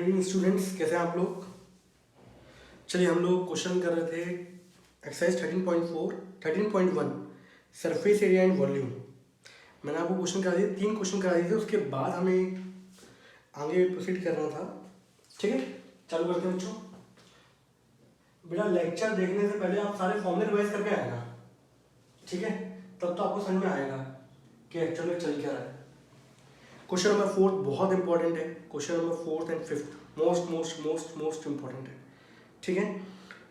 Evening students, कैसे हैं आप लोग। चलिए हम लोग क्वेश्चन कर रहे थे exercise 13.4 13.1 surface area and volume. मैंने आपको क्वेश्चन करा दिए, 3 क्वेश्चन करा दिए थे, उसके बाद हमें आगे प्रोसीड करना था। ठीक है, चालू करते हैं बच्चों। बेटा लेक्चर देखने से पहले आप सारे फॉर्मूले रिवाइज करके आएगा, ठीक है, तब तो आपको समझ में आएगा कि एक्चुअल में चल क्या रहा है। क्वेश्चन नंबर 4 बहुत इंपॉर्टेंट है। Question number 4 and 5 most most most most important है। ठीक है,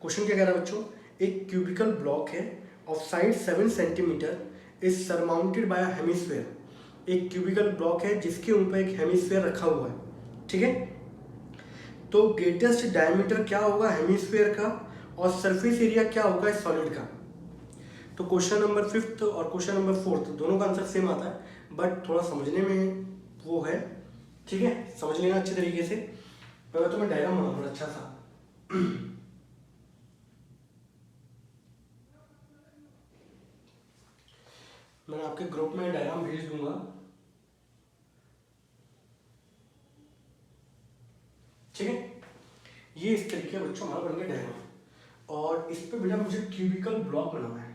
क्वेश्चन क्या कह रहा है बच्चों, एक क्यूबिकल ब्लॉक है of side 7 centimetre is surmounted bye hemisphere. एक क्यूबिकल ब्लॉक है जिसके ऊपर एक हेमिस्फेयर रखा हुआ है। ठीक है, तो ग्रेटेस्ट डायमीटर क्या होगा हेमिस्फेयर का और सरफेस एरिया क्या होगा इस सॉलिड का। तो क्वेश्चन नंबर 5 और क्वेश्चन नंबर 4 दोनों का आंसर सेम आता है, बट थोड़ा समझने में वो है। ठीक है, समझ लेना अच्छे तरीके से। पहले तो मैं डायग्राम बनाऊंगा अच्छा सा। मैंने आपके ग्रुप में डायग्राम भेज दूंगा। ठीक है, ये इस तरीके बच्चों हमारा बन गया डायग्राम, और इस पे बेटा मुझे क्यूबिकल ब्लॉक बनाना है।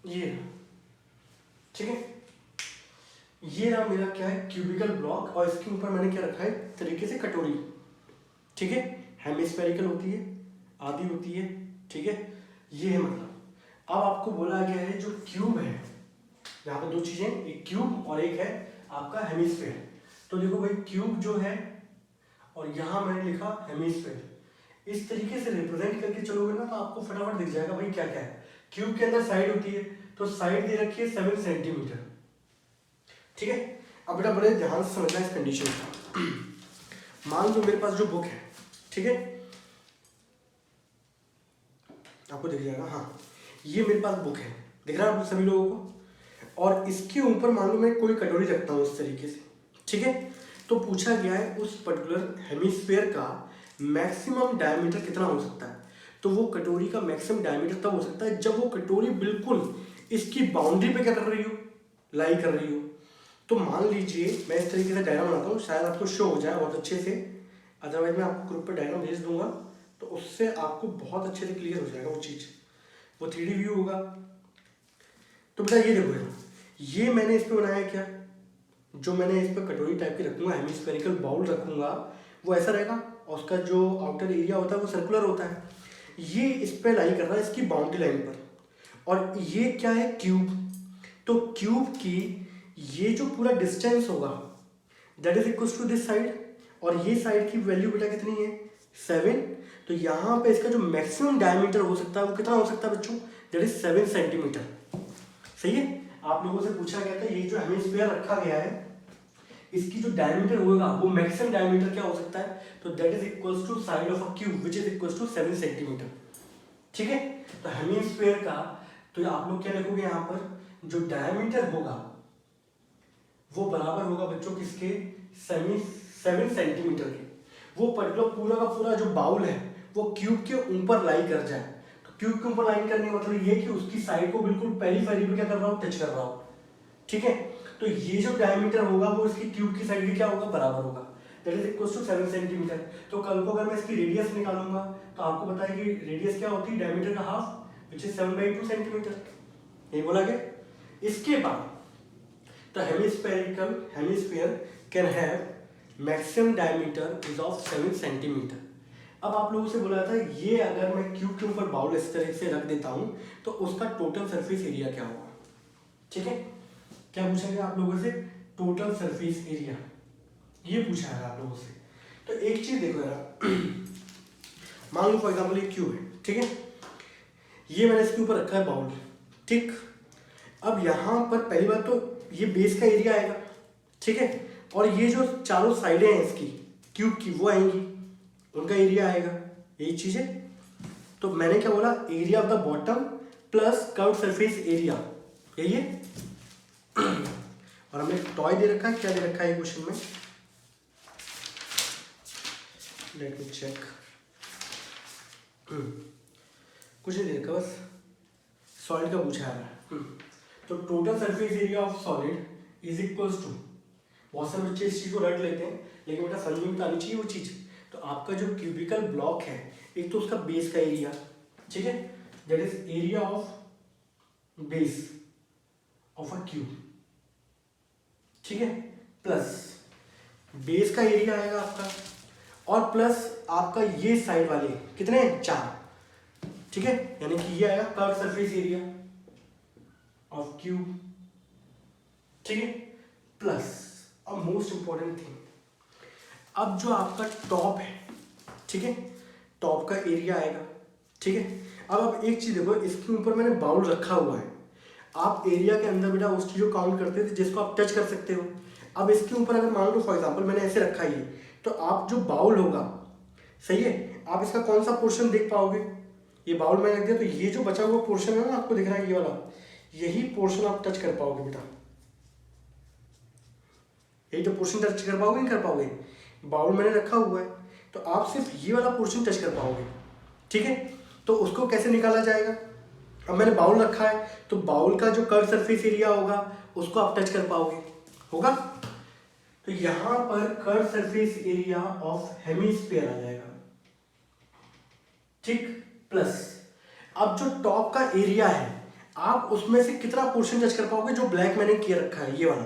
ये, ठीक है, ये रहा मेरा क्या है क्यूबिकल ब्लॉक, और इसके ऊपर मैंने क्या रखा है तरीके से कटोरी। ठीक है, हेमिस्फेरिकल होती है, आधी होती है। ठीक है, ये है मतलब। अब आपको बोला गया है जो क्यूब है, यहाँ पे दो चीजें, एक क्यूब और एक है आपका हेमिस्फेयर। तो देखो भाई क्यूब जो है और यहाँ मैंने लिखा हेमिस्फेयर, इस तरीके से रिप्रेजेंट करके चलोगे ना तो आपको फटाफट दिख जाएगा भाई क्या क्या है। क्यूब के अंदर साइड होती है, तो साइड दे रखी है 7 सेंटीमीटर। ठीक है, अब बेटा बड़े ध्यान से समझना इस कंडीशन को। मान लो मेरे पास जो बुक है, ठीक है, आपको दिख जाएगा, हाँ ये मेरे पास बुक है, दिख रहा है आप सभी लोगों को। और इसके ऊपर मान लो मैं कोई कटोरी रखता हूँ इस तरीके से। ठीक है, तो पूछा गया है उस पर्टिकुलर हेमिस्फेयर का मैक्सिमम डायमीटर कितना हो सकता है। तो वो कटोरी का मैक्सिमम डायमीटर तब हो सकता है जब वो कटोरी बिल्कुल इसकी बाउंड्री पे क्या कर रही हो, लाई कर रही हो। तो मान लीजिए मैं इस तरीके से डायग्राम बनाता हूँ, शायद आपको शो हो जाए बहुत अच्छे से, अदरवाइज मैं आपको ग्रुप पे डायग्राम भेज दूंगा, तो उससे आपको बहुत अच्छे से क्लियर हो जाएगा वो चीज़, वो 3D व्यू होगा। तो बेटा ये देखो, ये मैंने इस पे बनाया क्या, जो मैंने इस पर कटोरी टाइप की रखूंगा, हेमिस्फेरिकल बाउल रखूंगा, वो ऐसा रहेगा, और उसका जो आउटर एरिया होता है वो सर्कुलर होता है। ये इस पे लाई कर रहा है इसकी बाउंड्री लाइन पर, और ये क्या है क्यूब। तो क्यूब की ये जो पूरा डिस्टेंस होगा that is equal to this side, और ये साइड की वैल्यू बेटा कितनी है 7। तो यहाँ पे इसका जो मैक्सिमम डायमीटर हो सकता है वो कितना हो सकता है बच्चों, दैट इज 7 सेंटीमीटर। सही है, आप लोगों से पूछा गया था ये जो हेमिस्फीयर रखा गया है इसकी जो डायमीटर होगा वो मैक्सिमम डायमीटर क्या हो सकता है, तो that is equals to side of a cube which is equals to 7 centimetre. ठीक है, तो हेमिस्फीयर का तो आप लोग क्या लिखोगे यहाँ पर जो डायमीटर होगा वो बराबर होगा बच्चों किसके 7 सेंटीमीटर के। वो पर्टिकुलर पूरा का पूरा जो बाउल है वो क्यूब के ऊपर लाई कर जाए। तो क्यूब के ऊपर लाइन करने का मतलब ये कि उसकी साइड को बिल्कुल पेरीफेरी पे क्या कर रहा हूँ, टच कर रहा हूँ। ठीक है, तो ये जो डायमीटर होगा वो इसकी ट्यूब की साइड के क्या होगा, बराबर होगा, that is equal to 7 centimetre. तो कल को अगर मैं इसकी रेडियस निकालूंगा तो आपको पता है कि रेडियस क्या होती है डायमीटर का हाफ विच इज 7/2 सेंटीमीटर, ये बोला गया। इसके बाद the hemisphere can have maximum diameter is of 7 centimetre. अब आप लोगों से बोला था ये अगर मैं क्यूब के ऊपर बाउल इस तरह से रख देता हूं तो उसका टोटल सरफेस एरिया क्या होगा। ठीक है, क्या पूछा गया आप लोगों से, टोटल सरफेस एरिया, ये पूछा है आप लोगों से। तो एक चीज देखो यार, मान लो फॉर एग्जांपल ये क्यूब है, ठीक है, ये मैंने इसके ऊपर रखा है बाउल, ठीक। अब यहां पर पहली बात तो ये बेस का एरिया आएगा, ठीक है, और ये जो चारों साइडें हैं इसकी क्यूब की वो आएंगी, उनका एरिया आएगा, यही चीज है। तो मैंने क्या बोला, area of the bottom plus curve surface area, यही है। और हमें टॉय दे रखा है, क्या दे रखा है क्वेश्चन में, लेट मी चेक, कुछ नहीं दे रखा, बस सॉलिड का पूछा है। तो total surface area of solid is equals to, बहुत सारे बच्चे इस चीज़ को रट लेते हैं लेकिन बेटा समझ में तो आनी चाहिए वो चीज़। तो आपका जो क्यूबिकल ब्लॉक है, एक तो उसका बेस का एरिया, ठीक है, that is area of base of a cube, ठीक है, प्लस बेस का एरिया आएगा आपका, और प्लस आपका ये साइड वाले कितने हैं, 4, ठीक है, यानी कि ये आएगा curve surface area of cube, ठीक है, प्लस और मोस्ट इंपॉर्टेंट थिंग, अब जो आपका टॉप है, ठीक है, टॉप का एरिया आएगा, ठीक है। अब आप एक चीज देखो, इसके ऊपर मैंने बाउल रखा हुआ है, आप एरिया के अंदर बेटा उस चीज को काउंट करते थे जिसको आप टच कर सकते हो। अब इसके ऊपर अगर मान लो फॉर एग्जांपल मैंने ऐसे रखा ही, तो आप जो बाउल होगा, सही है, आप इसका कौन सा पोर्शन देख पाओगे, ये बाउल मैंने रख दिया, तो ये जो बचा हुआ पोर्शन है ना, आपको दिख रहा है ये वाला, यही पोर्शन आप टच कर पाओगे बेटा, यही तो पोर्शन टच कर पाओगे, नहीं कर पाओगे, बाउल मैंने रखा हुआ है तो आप सिर्फ ये वाला पोर्शन टच कर पाओगे, ठीक है। तो उसको कैसे निकाला जाएगा, अब मैंने बाउल रखा है तो बाउल का जो कर्व सरफेस एरिया होगा उसको आप टच कर पाओगे, होगा, तो यहां पर curve surface area of hemisphere आ जाएगा, ठीक, प्लस अब जो टॉप का एरिया है आप उसमें से कितना पोर्शन टच कर पाओगे, जो ब्लैक मैंने किया रखा है ये वाला,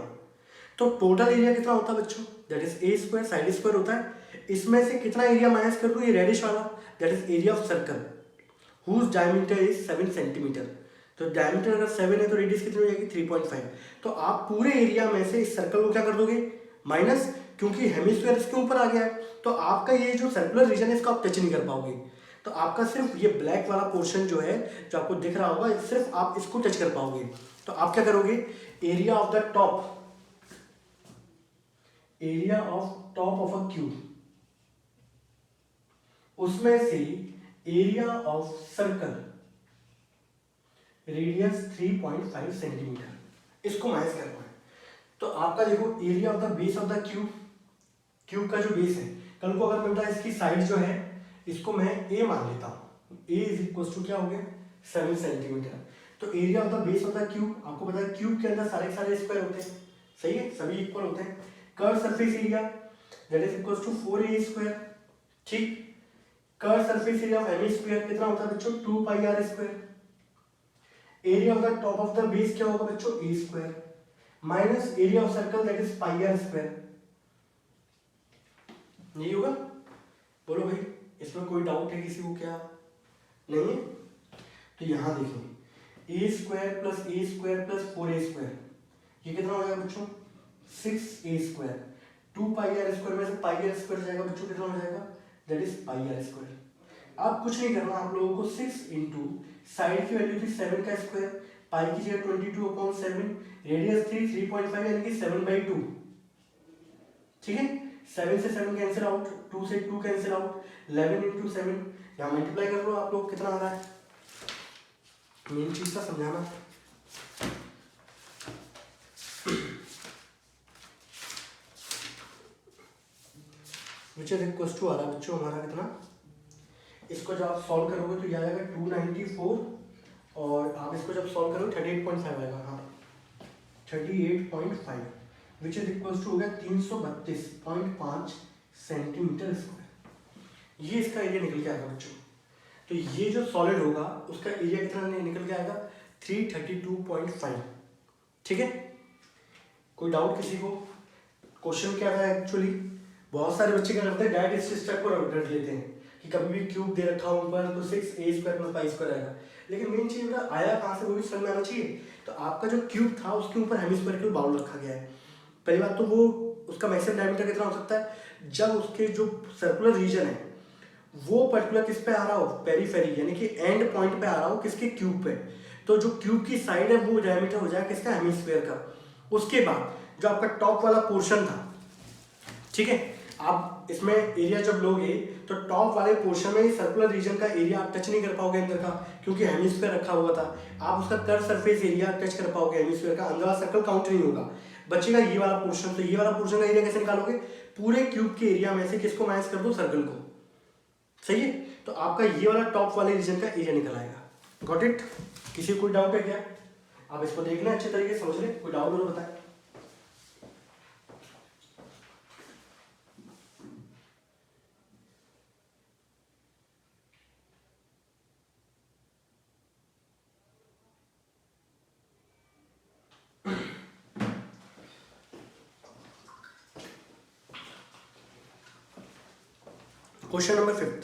तो टोटल एरिया कितना होता है बच्चों, that is a square, side square होता है, इसमें से कितना एरिया माइनस कर दूं, ये रेडिश वाला, that is area of circle whose diameter is 7 centimetre, तो डायमीटर अगर 7 है तो रेडियस कितनी हो जाएगी 3.5, तो आप पूरे एरिया में से इस सर्कल को क्या कर दोगे, माइनस, क्योंकि हेमिस्फीयर इसके ऊपर आ गया है तो आपका ये जो सर्कुलर रीजन है इसको आप टच नहीं कर पाओगे, तो आपका सिर्फ ये ब्लैक वाला पोर्शन जो है जो आपको दिख रहा होगा सिर्फ आप इसको टच कर पाओगे, तो आप क्या करोगे, area of the top, area of top of a cube, उसमें से area of circle radius 3.5 centimetre, इसको माइनस करना है, तो आपका देखो area of the base of the cube, cube का जो बेस है, कल को अगर बेटा इसकी साइड जो है इसको मैं ए मान लेता हूं, ए इज इक्वल टू क्या हो गया 7 सेंटीमीटर, तो area of the base of the cube, आपको पता है क्यूब के अंदर सारे स्क्वायर होते हैं, सही है, सभी इक्वल होते हैं, curve surface area that is equal to 4a square, ठीक, curve surface area of hemisphere कितना होता है बच्चों 2πr square, area of the top of the base क्या होगा बच्चों a square, minus area of circle that is πr square, यही होगा, बोलो भाई इसमें कोई डाउट है किसी को, क्या नहीं है, तो यहां देखिए a square plus a square plus 4a square, ये कितना हो जाएगा बच्चों 6a स्क्वायर, 2πr स्क्वायर में से πr स्क्वायर जाएगा बच्चों, कितना हो जाएगा दैट इज πr स्क्वायर। आप कुछ नहीं करना, आप लोगों को 6 इंटू साइड की वैल्यू थी 7 का स्क्वायर, पाई की जगह 22/7, रेडियस थी 3.5 यानी कि 7/2, ठीक है, 7 से 7 कैंसिल आउट, 2 से 2 कैंसिल आउट, 11 इंटू 7, यहाँ मल्टीप्लाई कर लो आप लोग कितना आ रहा है, मेन चीज का समझाना, विच इज इक्वल टू आ रहा है बच्चों हमारा कितना, इसको जब आप सॉल्व करोगे तो ये आ जाएगा 294, और आप इसको जब सॉल्व करोगे 38.5 आएगा, हाँ 38.5, विच इज इक्वल टू हो गया 332.5 सेंटीमीटर स्क्वायर, ये इसका एरिया निकल के आएगा बच्चों। तो ये जो सॉलिड होगा उसका एरिया कितना निकल के आएगा 332.5, ठीक है, कोई डाउट किसी को, क्वेश्चन क्या था एक्चुअली, बहुत सारे बच्चे क्या करते हैं डायरेक्ट इस स्टेप को रट लेते हैं कि कभी भी क्यूब दे रखा हो ऊपर तो 6a square plus pi square आएगा, लेकिन मेन चीज बेटा आया कहाँ से वो भी समझ में आना चाहिए। तो आपका जो क्यूब था उसके ऊपर हेमिस्फीयर बाउल रखा गया है, पहली बात तो वो उसका मैक्सिमम डायमीटर कितना हो सकता है, जब उसके जो सर्कुलर रीजन है वो पर्टिकुलर किस पे आ रहा हो, पेरीफेरी यानी कि एंड पॉइंट पे आ रहा हो किसके, क्यूब पे, तो जो क्यूब की साइड है वो डायमीटर हो जाएगा किसका, हेमिस्फीयर का। उसके बाद जो आपका टॉप वाला पोर्शन था, ठीक है, आप इसमें एरिया जब लोगे तो टॉप वाले पोर्शन में सर्कुलर रीजन का एरिया आप टच नहीं कर पाओगे अंदर का, क्योंकि हेमिस्फीयर रखा हुआ था, आप उसका कर्व सरफेस एरिया टच कर पाओगे हेमिस्फीयर का, अंदर वाला सर्कल काउंट नहीं होगा, बचेगा ये वाला पोर्शन। तो ये वाला पोर्शन का एरिया कैसे निकालोगे, पूरे क्यूब के एरिया में से किसको माइनस कर दो, सर्कल को, सही है, तो आपका ये वाला टॉप वाले रीजन का एरिया निकल आएगा। गॉट इट, किसी को कोई डाउट है क्या, आप इसको देखना अच्छे तरीके से समझ लें, कोई डाउट हो तो बताएं। Question number 5।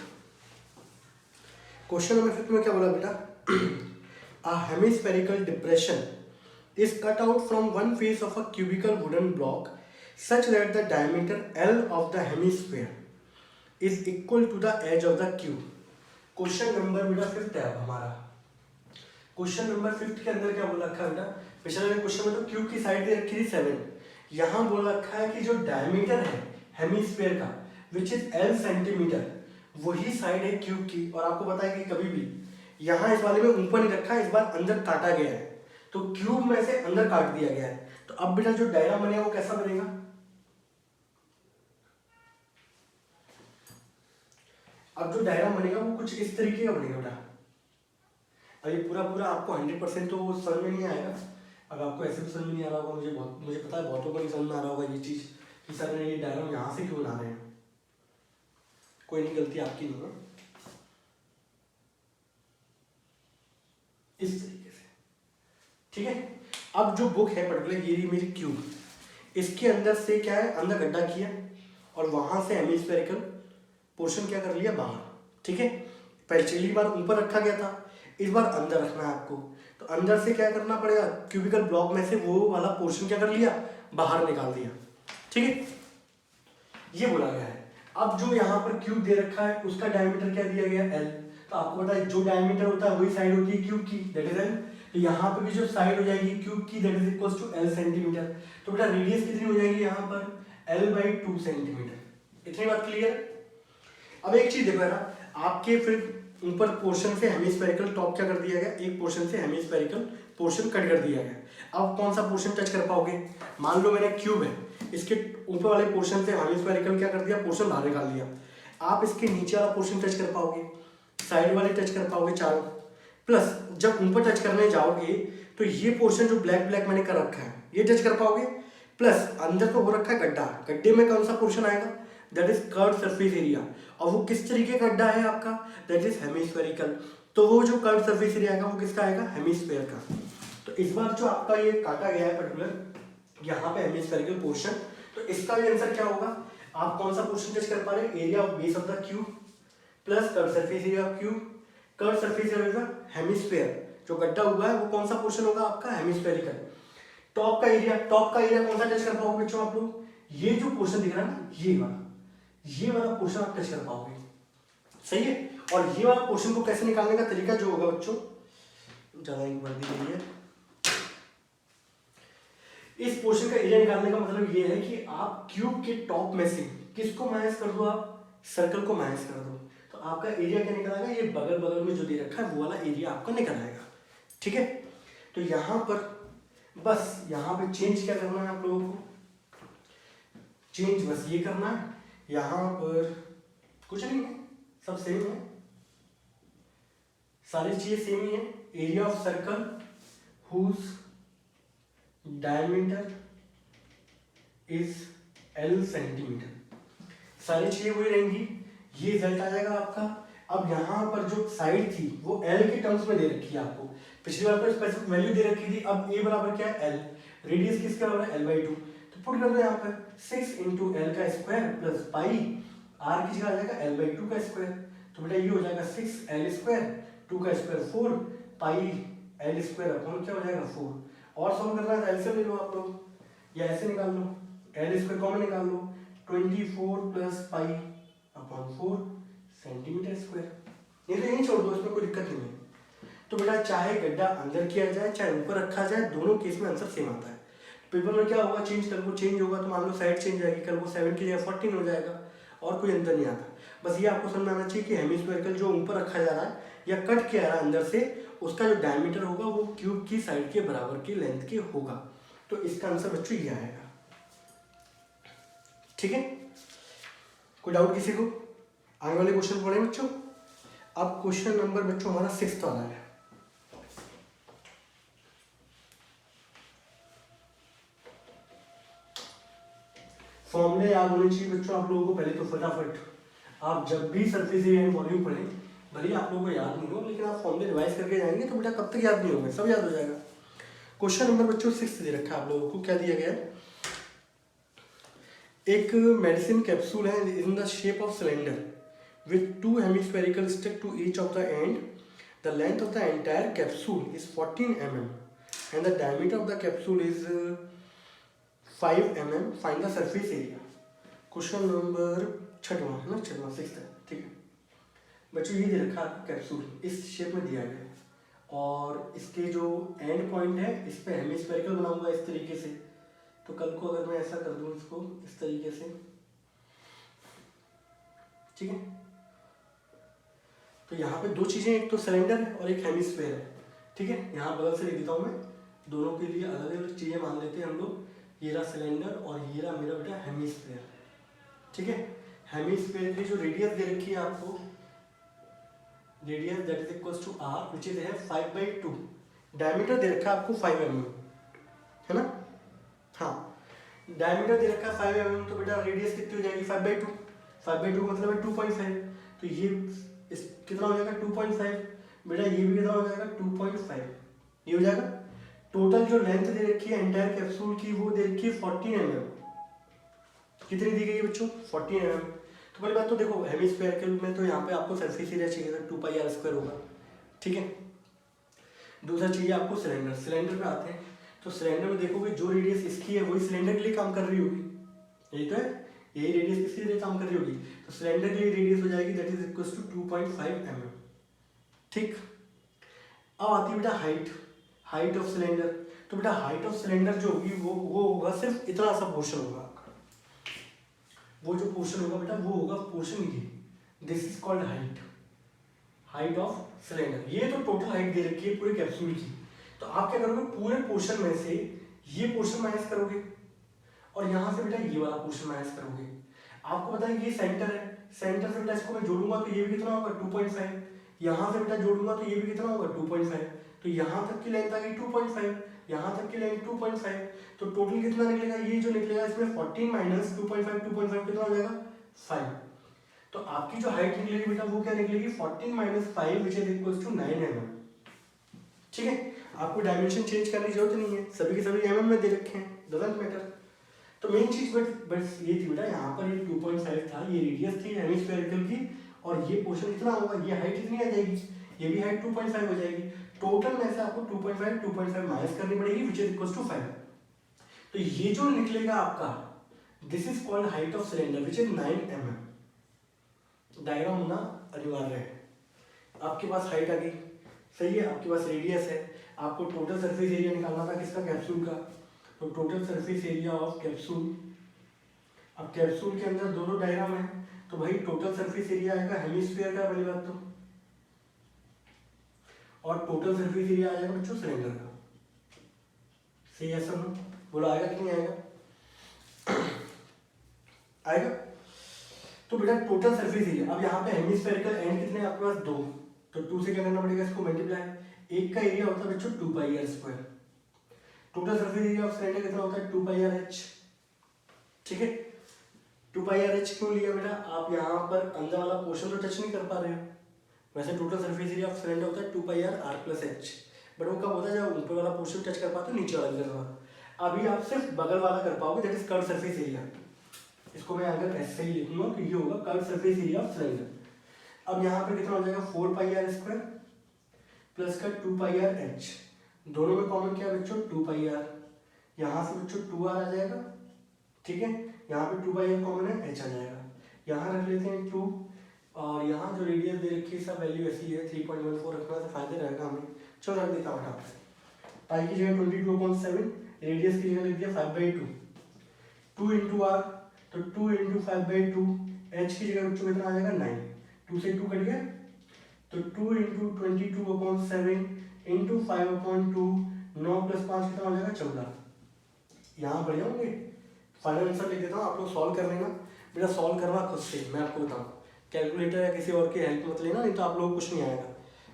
क्वेश्चन नंबर 5 में क्या बोला बेटा, a hemispherical depression is cut out from one face of a cubical wooden block such that the diameter L of the hemisphere is equal to the edge of the cube। Question number बेटा 5 है अब हमारा। Question number 5 के अंदर क्या बोला रखा है बेटा, पिछले वाले क्वेश्चन में तो क्यूब की साइड दे रखी थी 7, यहाँ बोल रखा है कि जो डायमीटर है हेमिस्फीयर का विच इज L सेंटीमीटर, वही साइड है क्यूब की। और आपको पता है कि कभी भी यहाँ इस वाले में ऊपर नहीं रखा है, इस बार अंदर काटा गया है, तो क्यूब में से अंदर काट दिया गया है। तो अब बेटा जो डायग्राम बनेगा वो कैसा बनेगा, अब जो डायग्राम बनेगा वो कुछ इस तरीके का बनेगा बेटा। अब ये पूरा पूरा आपको 100% तो समझ में नहीं आएगा, अब आपको ऐसे भी समझ में नहीं आ रहा होगा, मुझे पता है बहुतों को नहीं समझ में आ रहा होगा ये चीज़ कि सर ने ये डायग्राम यहाँ से क्यों बना रहे हैं। कोई नहीं, गलती आपकी नहीं है, इस तरीके से, ठीक है। अब जो बुक है पर्टिकुलर ये मेरी क्यूब, इसके अंदर से क्या है, अंदर गड्ढा किया और वहां से हेमिस्फेरिकल पोर्शन क्या कर लिया बाहर, ठीक है। पहली बार ऊपर रखा गया था, इस बार अंदर रखना है आपको, तो अंदर से क्या करना पड़ेगा, क्यूबिकल ब्लॉक में से वो वाला पोर्शन क्या कर लिया, बाहर निकाल दिया, ठीक है। ये बोला गया है। अब जो यहाँ पर क्यूब दे रखा है उसका डायमीटर क्या दिया गया, L। तो आपको पता है जो डायमीटर होता है वही साइड होती है क्यूब की, दैट इज L। तो यहाँ पर भी जो साइड हो जाएगी क्यूब की that is equal to L centimetre. तो बेटा रेडियस कितनी हो जाएगी यहाँ पर, L/2 सेंटीमीटर। इतनी बात क्लियर। अब एक चीज देखो यार, आपके फिर ऊपर पोर्शन से हेमिस्फेरिकल टॉप क्या कर दिया गया, एक पोर्शन से हेमिस्फेरिकल पोर्शन कट कर दिया गया। अब कौन सा पोर्शन टच कर पाओगे, मान लो मेरा क्यूब है, इसके ऊपर वाले पोर्शन से हेमिस्फेरिकल क्या कर दिया, पोर्शन बाहर निकाल दिया। आप इसके नीचे वाला पोर्शन टच कर पाओगे, साइड वाले टच कर पाओगे चारों, प्लस जब ऊपर टच करने जाओगे तो ये पोर्शन जो ब्लैक ब्लैक मैंने कर रखा है ये टच कर पाओगे, प्लस अंदर तो हो रखा है गड्ढा, गड्ढे में कौन सा पोर्शन आएगा, that is curve surface area. और वो किस तरीके का गड्ढा है आपका, दैट इज हेमिस्फेरिकल। तो वो जो कर्व सरफेस एरिया आएगा वो किसका आएगा, हेमिस्फेयर का। तो इस बार जो आपका ये काटा गया है पर्टिकुलर यहाँ पे हेमिस्फेरिकल पोर्शन, तो इसका भी आंसर क्या होगा, आप कौन सा पोर्शन टच कर पा रहे हैं, area of base of the cube plus curve surface area of cube. Curve surface area hemisphere, जो गड्ढा हुआ है वो कौन सा पोर्शन होगा आपका, हेमिस्फेरिकल। टॉप का एरिया कौन सा टच कर पाओगे बच्चों आप लोग, ये जो पोर्शन दिख रहा है ना ये वाला पोर्शन आप टच कर पाओगे, सही है। और ये वाला पोर्शन को कैसे निकालने का तरीका जो होगा बच्चों, ज्यादा एक बार दी गई है, इस पोर्शन का एरिया निकालने का मतलब ये है कि आप क्यूब के टॉप में से किसको माइनस कर दो, आप सर्कल को माइनस कर दो, तो आपका एरिया क्या निकल आएगा, ये बगल बगल में जो दे रखा है वो वाला एरिया आपका निकल आएगा, ठीक है। तो यहाँ पर बस यहाँ पे चेंज क्या करना है आप लोगों को, चेंज बस ये करना है, यहाँ पर कुछ नहीं है, सब सेम है, सारी चीजें सेम ही है। Area of circle whose diameter is L centimetre, सारी चीजें वही रहेंगी, ये रिजल्ट आ जाएगा आपका। अब यहाँ पर जो साइड थी वो L के टर्म्स में दे रखी है आपको, पिछली बार पर स्पेसिफिक वैल्यू दे रखी थी, अब A बराबर क्या है, L। रेडियस किसका बराबर है, L/2। तो पुट कर दो यहाँ पर 6 × L का स्क्वायर प्लस पाई, R की जगह आ जाएगा L/2 का स्क्वायर। तो बेटा ये हो जाएगा 6L स्क्वायर, 2 का स्क्वायर 4 पाई L स्क्वायर अपॉन क्या हो जाएगा 4। और सॉल्व करना है एलसीएम ले लो आप लोग, या ऐसे निकाल लो, L स्क्वायर कॉमन निकाल लो, 24 plus pi upon 4 centimetre square. ये तो यहीं छोड़ दो, इसमें कोई दिक्कत नहीं है। तो बेटा चाहे गड्ढा अंदर किया जाए चाहे ऊपर रखा जाए, दोनों केस में आंसर सेम आता है। पेपर में क्या होगा, चेंज कल को चेंज होगा तो मान लो साइड चेंज जाएगी, कल को 7 की जगह 14 हो जाएगा, और कोई अंतर नहीं आता। बस ये आपको समझ में आना चाहिए कि हेमिस्फेरिकल जो ऊपर रखा जा रहा है या कट किया जा रहा है अंदर से, उसका जो डायमीटर होगा वो क्यूब की साइड के बराबर की लेंथ के होगा। तो इसका आंसर बच्चों ये आएगा, ठीक है। कोई डाउट किसी को, आगे वाले क्वेश्चन पढ़े बच्चों। अब क्वेश्चन नंबर बच्चों हमारा 6 वाला है। फॉर्मूले याद होने चाहिए बच्चों आप लोगों को पहले तो फटाफट। आप जब भी सरफेस एरिया एंड वॉल्यूम पढ़ें, भले ही आप लोगों को याद नहीं हो, लेकिन आप फॉर्मूले रिवाइज करके जाएंगे तो बेटा कब तक याद नहीं होंगे, सब याद हो जाएगा। क्वेश्चन नंबर बच्चों 6 दे रखा है आप लोगों को। क्या दिया गया है? एक मेडिसिन कैप्सूल है in the shape of cylinder with 2 hemispherical stick to each of the end. The length of the entire capsule is 14 mm and the diameter of the capsule is 5 mm. Find the surface area. Question number 6 है ना, 6 है, ठीक है बच्चों। ये दे रखा है कैप्सूल, इस शेप में दिया गया है और इसके जो एंड पॉइंट है इस पे हेमिस्फेरिकल बना हुआ इस तरीके से। तो कल को अगर मैं ऐसा कर दूं इसको इस तरीके से, ठीक है, तो यहाँ पे दो चीजें, एक तो सिलेंडर है और एक हेमिस्फेयर है, ठीक है। यहाँ बगल से लिख देता हूँ मैं, दोनों के लिए अलग अलग चीजें मान लेते हैं हम लोग। ये रहा सिलेंडर और ये रहा मेरा बेटा हेमिस्फेयर, ठीक है। हेमिस्फेयर की जो रेडियस दे रखी है आपको, radius that is equals to R which is है 5/2। डायमीटर दे रखा है आपको 5 mm, है ना। हाँ, डायमीटर दे रखा है 5 mm, तो बेटा रेडियस कितनी हो जाएगी 5/2। 5/2 मतलब है 2.5, तो ये इस कितना हो जाएगा 2.5। बेटा ये भी कितना हो जाएगा 2.5, ये हो जाएगा। टोटल जो लेंथ दे रखी है एंटायर कैप्सूल की वो दे रखी है 14 mm। कितनी दी गई है बच्चों 14 mm। तो पहली बात तो देखो हेमिस्फेरिकल में तो यहाँ पे आपको सरफेस एरिया चाहिए था 2πr² होगा, ठीक है। दूसरा चाहिए आपको सिलेंडर। सिलेंडर पे आते हैं तो सिलेंडर में देखोगे जो रेडियस इसकी है वही सिलेंडर के लिए काम कर रही होगी, यही तो है, यही रेडियस किसके लिए काम कर रही होगी। तो सिलेंडर के लिए रेडियस हो जाएगी that is equals to 2.5 mm, ठीक। अब आती है बेटा हाइट ऑफ सिलेंडर। तो बेटा हाइट ऑफ सिलेंडर जो होगी वो होगा सिर्फ इतना सा पोर्शन होगा। वो जो पोर्शन होगा बेटा वो होगा पोर्शन ये, this is called height of cylinder. ये तो टोटल हाइट दे रखी है पूरे कैप्सूल की। तो आप क्या करोगे, पूरे पोर्शन में से ये पोर्शन माइनस करोगे और यहाँ से बेटा ये वाला पोर्शन माइनस करोगे। आपको पता है ये सेंटर है, सेंटर से बेटा इसको मैं जोड़ूंगा तो ये भी कितना होगा 2.5। यहाँ से बेटा जोड़ूंगा तो ये भी कितना होगा 2.5। तो यहाँ तक की लेंथ आ गई 2.5, यहाँ तक की लेंथ 2.5। तो टोटल कितना निकलेगा, ये जो निकलेगा इसमें 14 माइनस 2.5 कितना हो जाएगा 5। तो आपकी जो हाइट निकलेगी बेटा वो क्या निकलेगी 14 minus 5 which is equals to 9 mm, ठीक है। आपको डायमेंशन चेंज करने की जरूरत नहीं है, सभी के सभी mm में दे रखे हैं, डजंट मैटर। तो मेन चीज बस ये थी बेटा, यहाँ पर ये 2.5 था, ये रेडियस थी हेमिस्फेरिकल की और ये पोर्शन कितना होगा, ये हाइट कितनी आ जाएगी, ये भी हाइट 2.5 हो जाएगी। टोटल में से आपको 2.5 माइनस करनी पड़ेगी विच इज इक्वल्स टू 5। तो ये जो निकलेगा आपका this is called height of cylinder which is 9 mm। Diagram होना अनिवार्य है। आपके पास हाइट आ गई, सही है, आपके पास रेडियस है, आपको टोटल सरफेस एरिया निकालना था किसका, कैप्सूल का। तो total surface area of capsule, अब कैप्सूल के अंदर दोनों डायग्राम है तो भाई टोटल सरफेस एरिया आएगा हेमिस्फीयर का पहली बात तो, और टोटल सरफेस एरिया आएगा बच्चों सिलेंडर का। सही है सब, बोलो आएगा कि नहीं आएगा, आएगा। तो बेटा टोटल सरफेस एरिया, अब यहाँ पे हेमिस्फेरिकल एंड कितने आपके पास 2, तो 2 से क्या करना पड़ेगा इसको मल्टीप्लाई। एक का एरिया होता है बच्चों 2πr²। Total surface area of cylinder कितना होता है 2πrh, ठीक है। 2πrh क्यों लिया बेटा, आप यहाँ पर अंदर वाला पोर्शन तो टच नहीं कर पा रहे हो। वैसे total surface area of cylinder होता है 2πr+h, बट वो कब होता है जब ऊपर वाला पोर्शन टच कर पाते हो, नीचे वाला कर पाते। अभी आप सिर्फ बगल वाला कर पाओगे, that is curve surface area. इसको मैं अगर ऐसे ही लिखूंगा तो ये होगा curve surface area of cylinder. अब यहाँ पे कितना हो जाएगा 4πr² प्लस का 2πrh, दोनों में कॉमन क्या है बच्चों 2πr, यहाँ से बच्चों 2r आ जाएगा, ठीक है। यहाँ पे 2πr कॉमन है, h आ जाएगा, यहाँ रख लेते हैं 2, और यहाँ जो रेडियस दे रखी है सब वैल्यू ऐसी है 3.14 रखना से फायदे रहेगा हमें। चलो रख देता हूँ पाई की जगह 22/7, रेडियस की जगह लिख दिया 5/2, 2 into r, तो 2 into 5/2, h की जगह बच्चों कितना आ जाएगा 9, 2 से 2 कट गया, तो 2 into 22/7 into 5/2, 9 + 5 कितना हो जाएगा 14। यहाँ बढ़िया होंगे, फाइनल आंसर लिख देता हूँ, आप लोग सॉल्व कर लेना बेटा। सॉल्व करना खुद से, मैं आपको बताऊँ, कैलकुलेटर या किसी और की हेल्प मत लेना, नहीं तो आप लोगों को कुछ नहीं आएगा।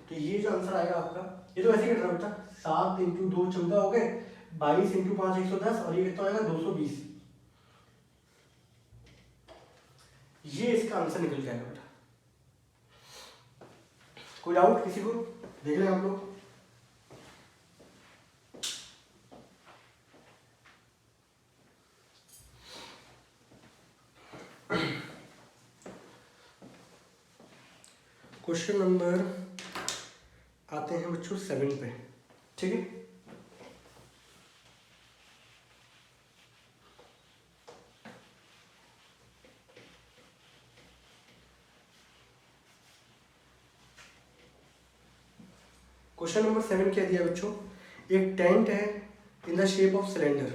तो ये जो आंसर आएगा आपका, ये तो ऐसे ही कट रहा बेटा, 7 into 2 14 हो गए, 22 into 5 110, और ये कितना आएगा 220। ये इसका आंसर निकल जाएगा बेटा। कोई डाउट किसी को? देख लें आप लोग। क्वेश्चन नंबर आते हैं बच्चों 7 पे, ठीक है। क्वेश्चन नंबर 7 क्या दिया बच्चों? एक टेंट है in the shape of cylinder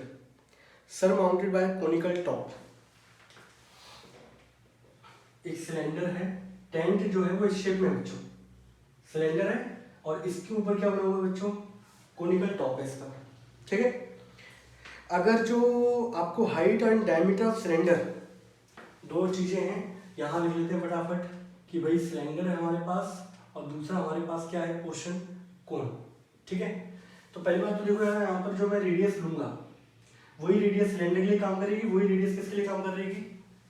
surmounted bye conical top. एक सिलेंडर है, टेंट जो है वो इस शेप में है बच्चों, सिलेंडर है और इसके ऊपर क्या बना हुआ है बच्चों? कोनिकल टॉप है इसका, ठीक है। अगर जो आपको height and diameter of cylinder, दो चीजें हैं, यहाँ लिख लेते हैं फटाफट कि भाई सिलेंडर है हमारे पास और दूसरा हमारे पास क्या है? पोर्शन कोन, ठीक है। तो पहली बात तो देखो यार, यहाँ पर जो मैं रेडियस लूंगा वही रेडियस सिलेंडर के लिए काम करेगी, वही रेडियस किसके लिए काम कर रहेगी?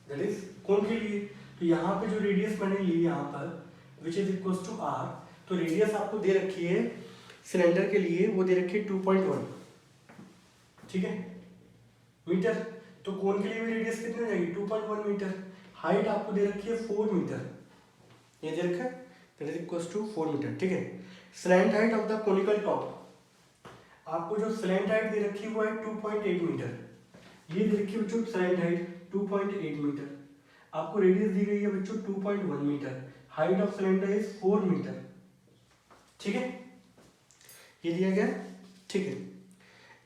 दैट इज कोन के लिए। तो यहाँ पे जो रेडियस मैंने ली यहाँ पर which is equal to R, तो रेडियस आपको दे रखी है सिलेंडर के लिए, वो दे रखी है 2.1, ठीक है, मीटर। तो कोन के लिए भी रेडियस कितनी हो जाएगी? 2.1 मीटर। हाइट आपको दे रखी है 4 मीटर, ये दे रखा है, that is equal to 4 metre, ठीक है। Slant height of the conical top, आपको जो स्लैंट हाइट दे रखी है वो है 2.8 मीटर, ये दे रखी है बच्चों स्लैंट हाइट 2.8 मीटर। आपको रेडियस दी गई है बच्चों 2.1 metre, height of cylinder is 4 metre, ठीक है, ये दिया गया, ठीक है।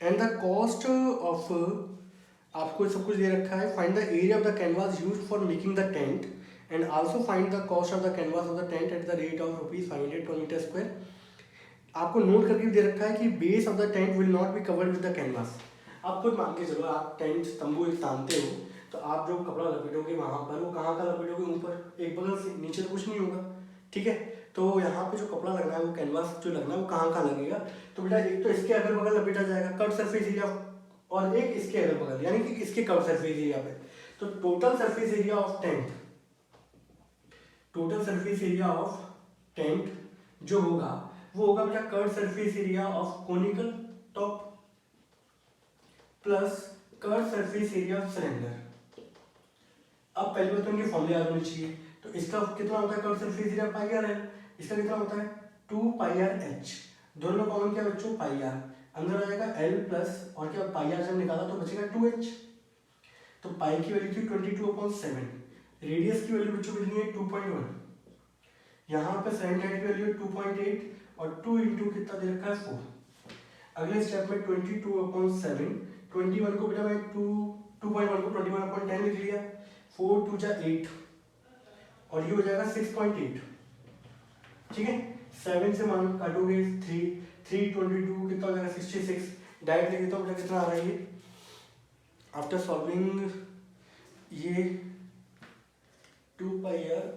एंड द कॉस्ट ऑफ, आपको सब कुछ दे रखा है, find the area of the canvas used for making the tent and also find the cost of the canvas of the tent at the rate of ₹500 पर मीटर स्क्वायर। आपको note करके दे रखा है कि base of the tent will not be covered with the canvas. आप खुद मान के चलो, आप टेंट तंबू एक तानते हो, तो आप जो कपड़ा लपेटोगे वहां पर, वो कहाँ का लपेटोगे? ऊपर, एक बगल से, नीचे तो कुछ नहीं होगा, ठीक है। तो यहाँ पे जो कपड़ा लगना है, वो कैनवास जो लगना है, वो कहाँ लगेगा? तो बेटा एक तो इसके अगल बगल लपेटा जाएगा, कट सरफेस एरिया, और एक इसके अगल बगल, यानी कि इसके कट सरफेस एरिया पे। तो total surface area of tent, total surface area of tent जो होगा वो होगा बेटा curve surface area of conical top plus curve surface area of cylinder. अब पहले बात तो इनके फॉर्मूले याद होने चाहिए। तो इसका कितना होता है curve surface area? Pi R है। इसका कितना होता है? 2 पाई आर एच। दोनों में कॉमन क्या बच्चों? पाई आर। अंदर आ जाएगा एल प्लस, और क्या पाई आर जब निकाला तो बचेगा 2h। तो पाई की वैल्यू थी 22/7, रेडियस की वैल्यू बच्चों कितनी है? 2.1। यहाँ पे सिलेंडर की वैल्यू 2.8 और 2 इंटू कितना दे रखा है? 4। अगले स्टेप में 22/7, 21 को बेटा मैं 2.1 को 21/10 लिख लिया, 4 2 जा 8 और ये हो जाएगा 6.8, ठीक है। 7 से मान काटोगे 3 22 कितना हो जाएगा? 66। डायरेक्ट लिख देता हूँ बेटा, कितना आ रहा है ये आफ्टर सॉल्विंग? ये 2 pi r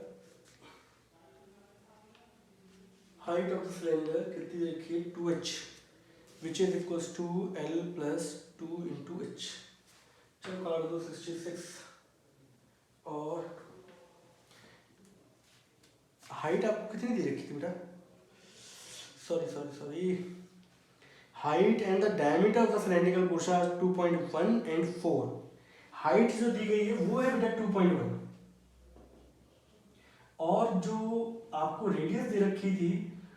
height of the cylinder कितनी देखिए? 2h which is equals to L plus 2 into h। चलो काट दो 66। और हाइट आपको कितनी दे रखी थी बेटा? Sorry, height and the diameter of the cylindrical portion are 2.1 and 4। हाइट जो दी गई है वो है बेटा 2.1, और जो आपको रेडियस दे रखी थी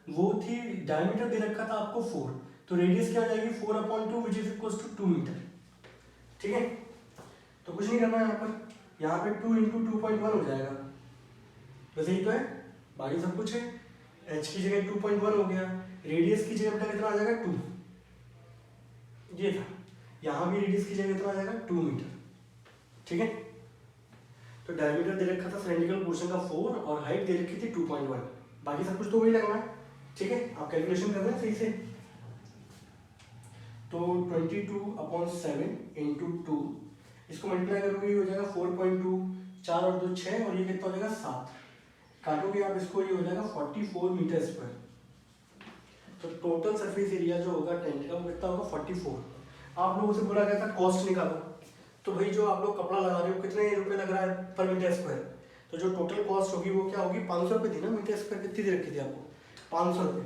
वो थी, डायमीटर दे रखा था आपको 4, तो रेडियस क्या हो जाएगी? 4/2 which is equal to 2 metre, ठीक है। तो कुछ नहीं करना है यहाँ पे 2 इंटू 2.1 हो जाएगा, बस यही तो है, बाकी सब कुछ है। h की जगह 2.1 हो गया, रेडियस की जगह बेटा कितना आ जाएगा? 2, ये था। यहाँ भी रेडियस की जगह कितना आ जाएगा? 2 मीटर, ठीक है। तो डायमीटर दे रखा था सिलेंड्रिकल पोर्शन का 4 और हाइट दे रखी थी 2.1, बाकी सब कुछ तो वही लगना है, ठीक है। आप कैलकुलेशन कर रहे हैं सही से। तो 22/7 इंटू 2, इसको मल्टीप्लाई करोगे ये हो जाएगा 4.2, 4 और 2 6, और ये कितना हो जाएगा? 7। काटोगे आप इसको, ये हो जाएगा 44 मीटर स्क्वायर। तो टोटल सरफेस एरिया जो होगा टेंट का वो कितना होगा? 44। आप लोगों से बोला गया था कॉस्ट निकालो, तो भाई जो आप लोग कपड़ा लगा रहे हो कितने रुपए लग रहा है पर मीटर स्क्वायर? तो जो टोटल कॉस्ट होगी वो क्या होगी, 500 रुपये थी ना मीटर स्क्वायर, कितनी दे रखी थी आपको, 500 रुपये,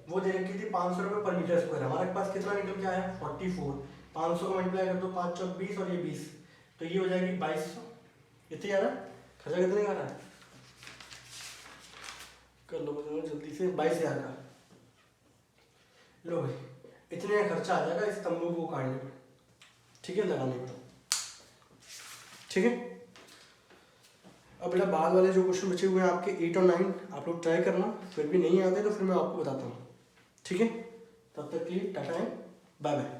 वो दे रखी थी 500 रुपये पर मीटर स्क्वायर। हमारे पास कितना निकल के आया 44, 500 को मल्टीप्लाई कर दो 5 चौक 20 और ये 20, तो ये हो जाएगी 2200। इतने आ रहा है खर्चा, कितने का आ रहा है, कर लो जल्दी से, 22,000 का। लो भाई इतने का खर्चा आ जाएगा इस तंबू को काटने पर, ठीक है, लगाने पर, ठीक है। अब बेटा बाद वाले जो क्वेश्चन बचे हुए हैं आपके 8 और 9 आप लोग ट्राई करना, फिर भी नहीं आते तो फिर मैं आपको बताता हूँ, ठीक है। तब तक के लिए टाटा एंड बाय बाय।